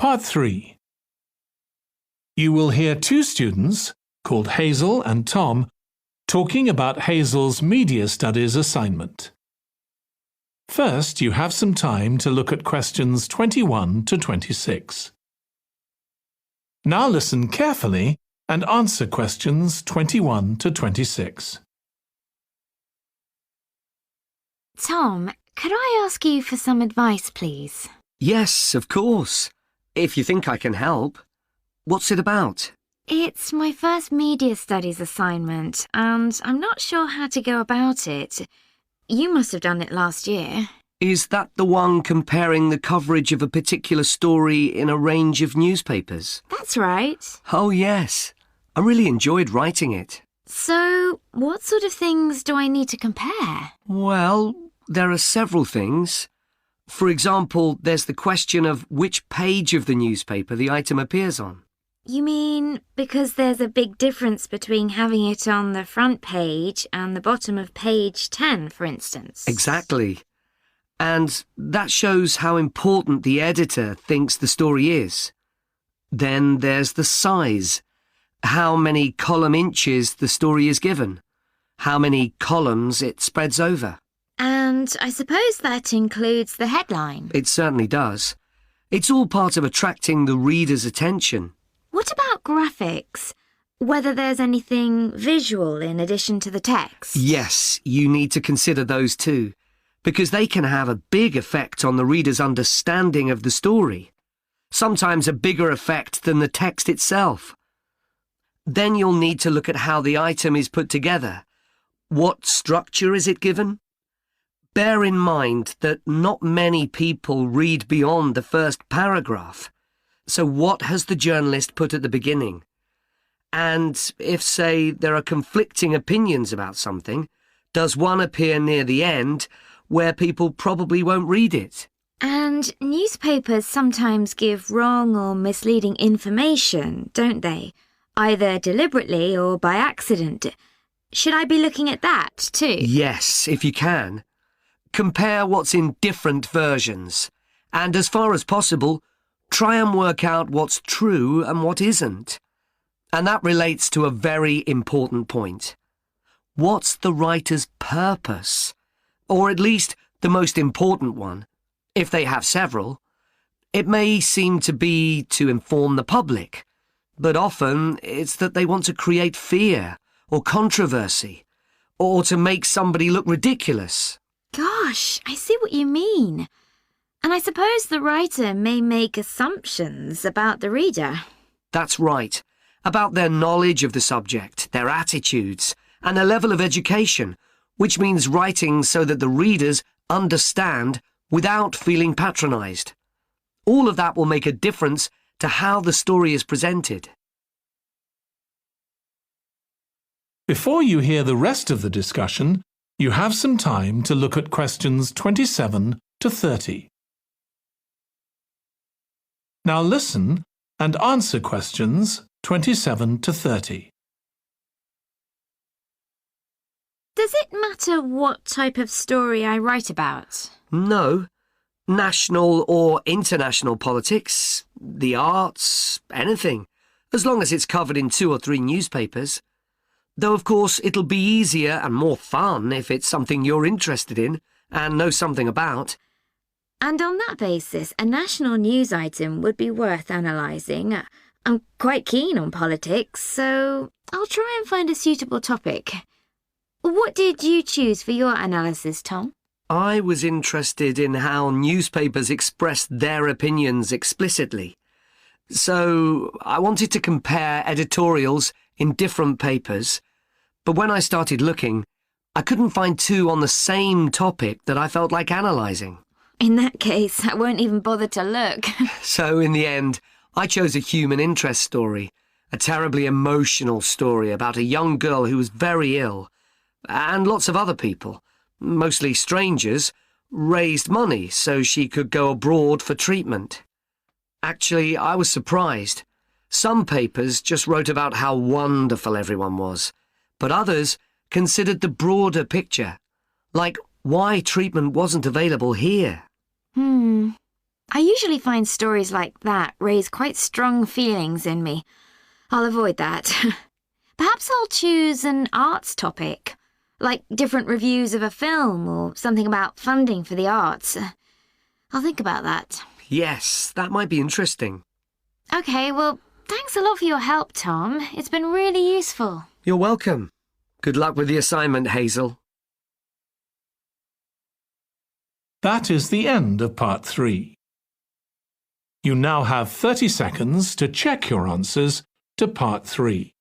Part 3. You will hear two students, called Hazel and Tom, talking about Hazel's media studies assignment. First, you have some time to look at questions 21 to 26. Now listen carefully and answer questions 21 to 26. Tom, could I ask you for some advice, please? Yes, of course. If you think I can help. What's it about? It's my first media studies assignment, and I'm not sure how to go about it. You must have done it last year. Is that the one comparing the coverage of a particular story in a range of newspapers? That's right. Oh, yes. I really enjoyed writing it. So, what sort of things do I need to compare? Well, there are several things. For example, there's the question of which page of the newspaper the item appears on. You mean because there's a big difference between having it on the front page and the bottom of page 10, for instance? Exactly. And that shows how important the editor thinks the story is. Then there's the size. How many column inches the story is given. How many columns it spreads over. And I suppose that includes the headline. It certainly does. It's all part of attracting the reader's attention. What about graphics? Whether there's anything visual in addition to the text? Yes, you need to consider those too, because they can have a big effect on the reader's understanding of the story. Sometimes a bigger effect than the text itself. Then you'll need to look at how the item is put together. What structure is it given? Bear in mind that not many people read beyond the first paragraph. So what has the journalist put at the beginning? And if, say, there are conflicting opinions about something, does one appear near the end where people probably won't read it? And newspapers sometimes give wrong or misleading information, don't they? Either deliberately or by accident. Should I be looking at that too? Yes, if you can. Compare what's in different versions, and as far as possible, try and work out what's true and what isn't. And that relates to a very important point. What's the writer's purpose? Or at least the most important one, if they have several. It may seem to be to inform the public, but often it's that they want to create fear or controversy, or to make somebody look ridiculous. Gosh, I see what you mean. And I suppose the writer may make assumptions about the reader. That's right. About their knowledge of the subject, their attitudes, and their level of education, which means writing so that the readers understand without feeling patronised. All of that will make a difference to how the story is presented. Before you hear the rest of the discussion, you have some time to look at questions 27 to 30. Now listen and answer questions 27 to 30. Does it matter what type of story I write about? No. National or international politics, the arts, anything, as long as it's covered in 2 or 3 newspapers. Though, of course, it'll be easier and more fun if it's something you're interested in and know something about. And on that basis, a national news item would be worth analysing. I'm quite keen on politics, so I'll try and find a suitable topic. What did you choose for your analysis, Tom? I was interested in how newspapers express their opinions explicitly. So I wanted to compare editorials in different papers, but when I started looking, I couldn't find 2 on the same topic that I felt like analysing. In that case, I won't even bother to look. So in the end, I chose a human interest story, a terribly emotional story about a young girl who was very ill, and lots of other people, mostly strangers, raised money so she could go abroad for treatment. Actually, I was surprised. Some papers just wrote about how wonderful everyone was, but others considered the broader picture, like why treatment wasn't available here. I usually find stories like that raise quite strong feelings in me. I'll avoid that. Perhaps I'll choose an arts topic, like different reviews of a film or something about funding for the arts. I'll think about that. Yes, that might be interesting. Okay, well, thanks a lot for your help, Tom. It's been really useful. You're welcome. Good luck with the assignment, Hazel. That is the end of part 3. You now have 30 seconds to check your answers to part 3.